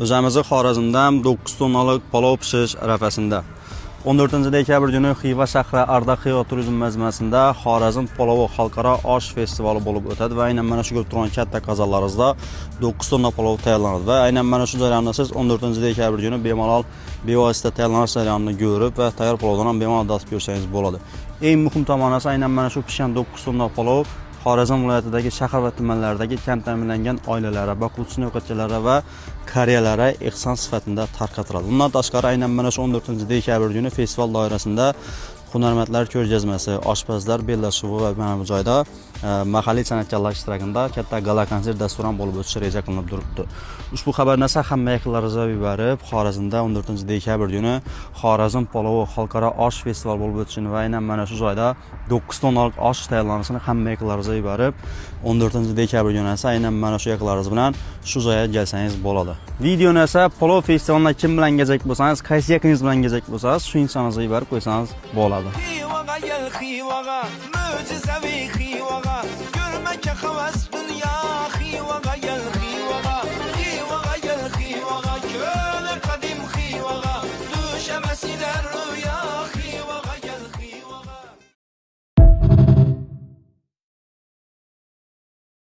O'zimizni Xorazmda 9 tonnalik palov pishirish arafasida. 14-dekabr kuni Xiva shahri Arda Xiva turizm majmuasida Xorazm palovi xalqaro osh festivali bo'lib o'tadi va aynan mana shu ko'rib turgan katta qozonlaringizda 9 tonna palov tayyorlanadi va aynan mana shu jarayonda siz 14-dekabr kuni bemalol bevosita tayyorlanish jarayonini ko'rib va tayyor palovdan ham bemalol dastur ko'rsangiz bo'ladi. Eng muhim tomoni esa aynan mana shu pishgan 9 tonna palov Xorazm viloyatidagi shahar va tumanlardagi kam ta'minlangan oilalar, boquvchi yo'qotganlar va qariyalarga ehson sifatida tarqatiladi. Bundan tashqari aynan mana shu 14-dekabr kuni festival doirasida hunarmandlar ko'rgazmasi, oshpazlar bellashuvi va mana bu joyda mahalliy san'atkorlar ishtirokida katta gala konsert dasturi ham bo'lib o'tishi reja qilinib turibdi. Ushbu xabarni esa hamma yaqinlaringizga yuborib, Xorazmda 14-dekabr kuni Xorazm palovi xalqaro osh festivali bo'lib o'tishini va aynan mana shu joyda 9 tonnalik osh tayyorlanishini hamma yaqinlaringizga yuborib, 14-dekabr kuni esa aynan mana shu yaqinlaringiz bilan shu joyga kelsangiz bo'ladi. Videoni esa palov festivaliga kim bilan kelajak bo'lsangiz, qaysi yaqingiz bilan kelajak bo'lsangiz, shu insoningizga yuborib qo'ysangiz bo'ladi. Mucizevi Xivaga, görmek havas dünya Xivaga